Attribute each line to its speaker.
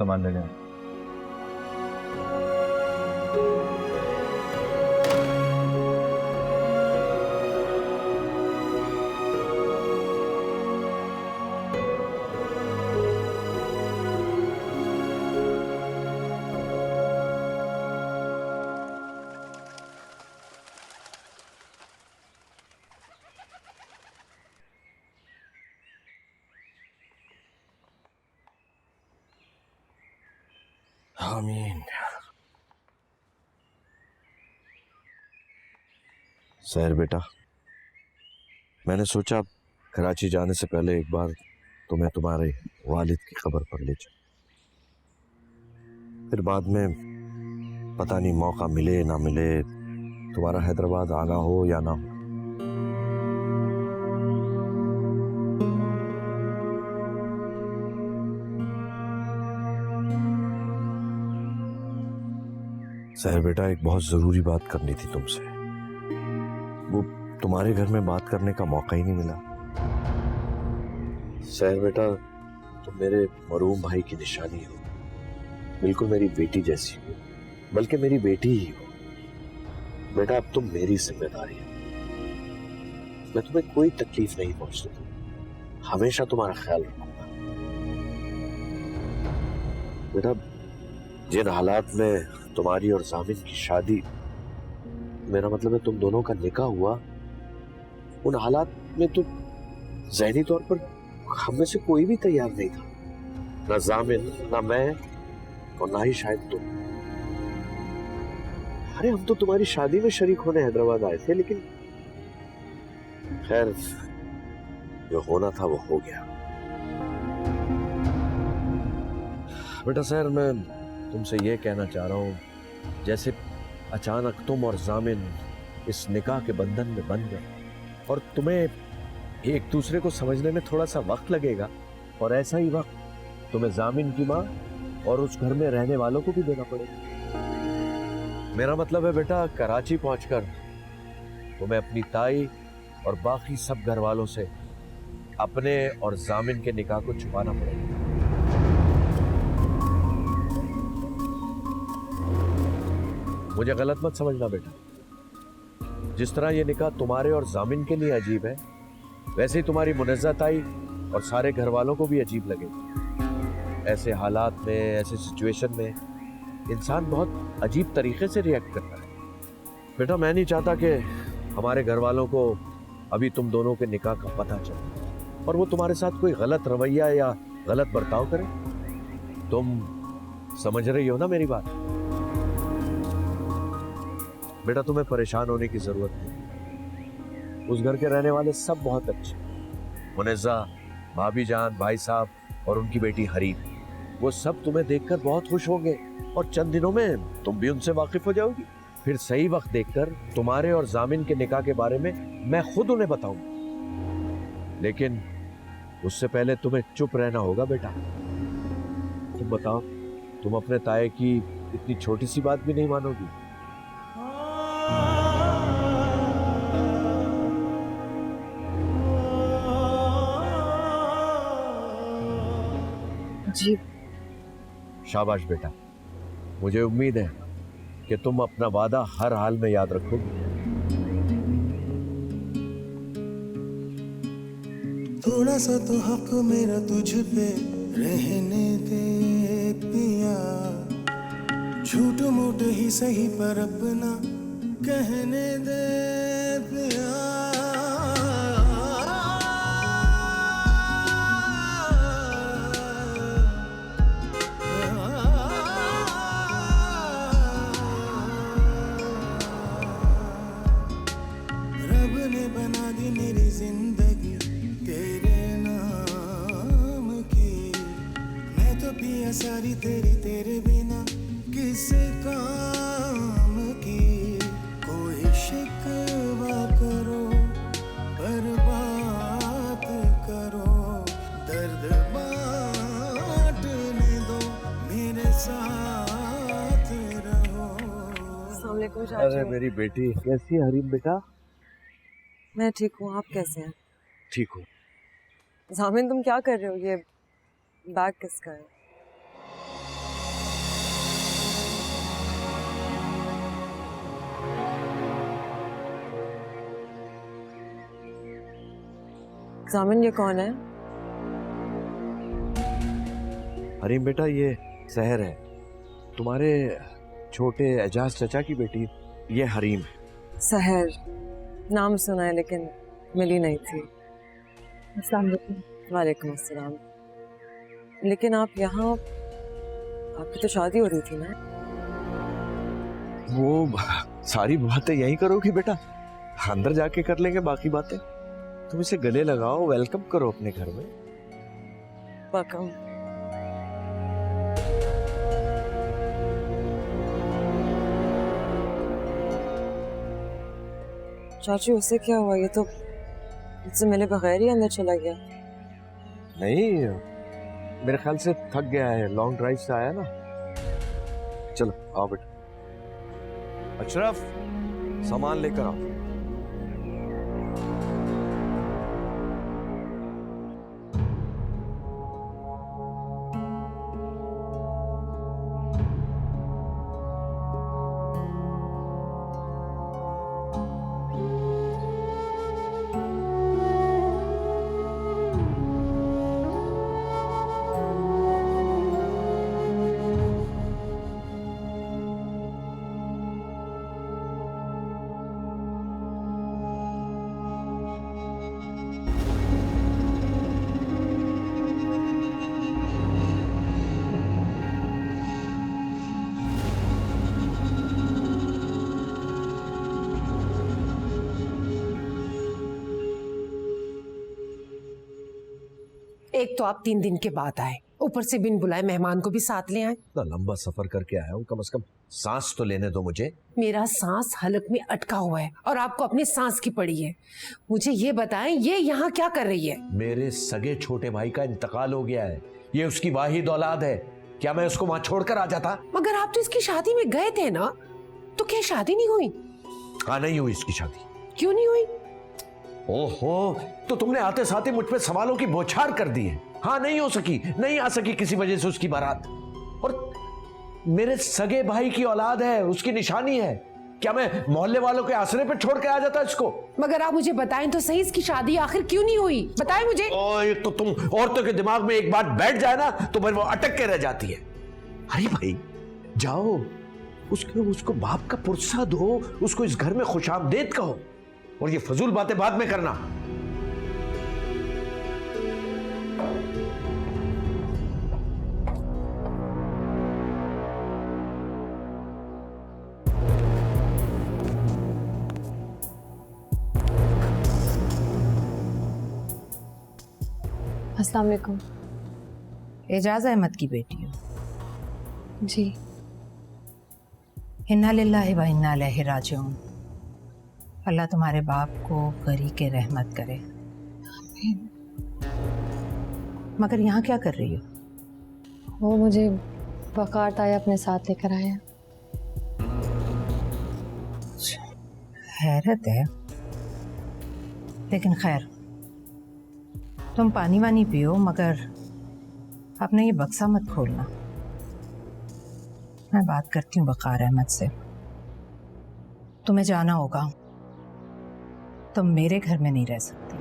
Speaker 1: सामान लेने।
Speaker 2: आमीन। सहर बेटा, मैंने सोचा कराची जाने से पहले एक बार तुम्हें तुम्हारे वालिद की खबर पर ले जाऊं। फिर बाद में पता नहीं मौका मिले ना मिले, तुम्हारा हैदराबाद आना हो या ना हो। सहर बेटा, एक बहुत जरूरी बात करनी थी तुमसे। वो तुम्हारे घर में बात करने का मौका ही नहीं मिला। सहर बेटा, तुम मेरे मरूम भाई की निशानी हो, बिल्कुल मेरी बेटी जैसी हो, बल्कि मेरी बेटी ही हो। बेटा, अब तुम मेरी जिम्मेदारी हो। मैं तुम्हें कोई तकलीफ नहीं पहुंचने दूंगा, हमेशा तुम्हारा ख्याल रखूंगा। बेटा, जिन हालात में तुम्हारी और जामिन की शादी, मेरा मतलब है तुम दोनों का निकाह हुआ, उन हालात में तो ज़हनी तौर पर हम में से कोई भी तैयार नहीं था, ना जामिन, ना मैं, और ना ही शायद तुम। अरे हम तो तुम्हारी शादी में शरीक होने हैदराबाद आए थे, लेकिन खैर जो होना था वो हो गया। बेटा सर, मैं तुमसे ये कहना चाह रहा हूँ, जैसे अचानक तुम और जामिन इस निकाह के बंधन में बंध गए और तुम्हें एक दूसरे को समझने में थोड़ा सा वक्त लगेगा, और ऐसा ही वक्त तुम्हें जामिन की माँ और उस घर में रहने वालों को भी देना पड़ेगा। मेरा मतलब है बेटा, कराची पहुंचकर तुम्हें अपनी ताई और बाकी सब घर वालों से अपने और जामिन के निकाह को छुपाना पड़ेगा। मुझे गलत मत समझना बेटा, जिस तरह ये निकाह तुम्हारे और जामिन के लिए अजीब है, वैसे ही तुम्हारी मुनज़्ज़ा ताई और सारे घर वालों को भी अजीब लगेगा। ऐसे हालात में, ऐसे सिचुएशन में इंसान बहुत अजीब तरीके से रिएक्ट करता है। बेटा, मैं नहीं चाहता कि हमारे घर वालों को अभी तुम दोनों के निकाह का पता चले और वो तुम्हारे साथ कोई गलत रवैया या गलत बर्ताव करे। तुम समझ रही हो ना मेरी बात? बेटा, तुम्हें परेशान होने की जरूरत नहीं। उस घर के रहने वाले सब बहुत अच्छे, मुनज़्ज़ा, भाभी जान, भाई साहब और उनकी बेटी हरीम, वो सब तुम्हें देखकर बहुत खुश होंगे और चंद दिनों में तुम भी उनसे वाकिफ हो जाओगी। फिर सही वक्त देखकर तुम्हारे और जामिन के निकाह के बारे में मैं खुद उन्हें बताऊंगा, लेकिन उससे पहले तुम्हें चुप रहना होगा। बेटा, तुम बताओ, तुम अपने ताए की इतनी छोटी सी बात भी नहीं मानोगी?
Speaker 3: जी।
Speaker 2: शाबाश बेटा, मुझे उम्मीद है कि तुम अपना वादा हर हाल में याद रखोगे।
Speaker 4: थोड़ा सा तो हक मेरा तुझ पे रहने दे पिया, झूठ मूठ ही सही पर अपना कहने दे पिया। रब ने बना दी मेरी जिंदगी तेरे नाम की, मैं तो पिया सारी तेरी तेरे बिना किस काम की। कोई शिकवा करो पर बात करो, दर्द बांटने दो, मेरे साथ रहो।
Speaker 3: अस्सलाम वालेकुम चाचा।
Speaker 2: अरे मेरी बेटी, कैसी है हरीम बेटा?
Speaker 3: मैं ठीक हूँ, आप कैसे हैं?
Speaker 2: ठीक हूँ।
Speaker 3: जामिन, तुम क्या कर रहे हो? ये बैग किसका है? जामिन ये कौन है?
Speaker 2: हरीम बेटा, ये सहर है, तुम्हारे छोटे एजाज चचा की बेटी। ये हरीम है।
Speaker 3: सहर नाम सुना है लेकिन मिली नहीं थी। अस्सलाम वालेकुम। वालेकुम अस्सलाम। लेकिन आप यहाँ, आपकी तो शादी हो रही थी ना?
Speaker 2: वो सारी बातें यहीं करोगी बेटा, अंदर जाके कर लेंगे बाकी बातें। तुम इसे गले लगाओ, वेलकम करो अपने घर में।
Speaker 3: वेलकम। चाचू उससे क्या हुआ? ये तो मुझसे मिले बगैर ही अंदर चला गया।
Speaker 2: नहीं, मेरे ख्याल से थक गया है, लॉन्ग ड्राइव से आया ना। चलो आओ बेटा। अशरफ, सामान लेकर आओ।
Speaker 1: एक तो आप 3 दिन के बाद आए, ऊपर से बिन बुलाए मेहमान को भी साथ ले आए।
Speaker 2: इतना लंबा सफर करके आया हूँ, कम से कम सांस तो लेने दो मुझे।
Speaker 1: मेरा सांस हलक में अटका हुआ है और आपको अपनी सांस की पड़ी है। मुझे ये बताएं, ये यहाँ क्या कर रही है?
Speaker 2: मेरे सगे छोटे भाई का इंतकाल हो गया है, ये उसकी वाहिद औलाद है। क्या मैं उसको वहां छोड़कर आ जाता?
Speaker 1: मगर आप तो इसकी शादी में गए थे ना, तो क्या शादी नहीं हुई?
Speaker 2: हाँ, नहीं हुई इसकी शादी।
Speaker 1: क्यों नहीं हुई?
Speaker 2: ओहो, तो तुमने आते साथ ही मुझ पे सवालों की बौछार कर दी है। हाँ, नहीं हो सकी, नहीं आ सकी किसी वजह से उसकी बारात। और मेरे सगे भाई की औलाद है, उसकी निशानी है। क्या मैं मोहल्ले वालों के आसरे पे छोड़ के आ जाता इसको?
Speaker 1: मगर आप मुझे बताएं तो सही, इसकी शादी आखिर क्यों नहीं हुई? बताएं मुझे।
Speaker 2: ओए, तो तुम औरतों के दिमाग में एक बात बैठ जाए ना तो फिर वो अटक के रह जाती है। अरे भाई, जाओ उसको बाप का पुरसा दो, उसको इस घर में खुशामदीद कहो, और ये फजूल बातें बाद में करना।
Speaker 5: अस्सलाम वालेकुम।
Speaker 6: एजाज अहमद की बेटी हो?
Speaker 5: जी।
Speaker 6: इन्ना लिल्लाहि व इन्ना इलैहि राजिऊन। अल्लाह तुम्हारे बाप को गरी के रहमत करे। मगर यहाँ क्या कर रही हो?
Speaker 5: वो मुझे वकार ताया अपने साथ लेकर आया।
Speaker 6: हैरत है, लेकिन खैर, तुम पानी वानी पियो, मगर अपने ये बक्सा मत खोलना। मैं बात करती हूँ वकार अहमद से। तुम्हें जाना होगा, तुम मेरे घर में नहीं रह सकती।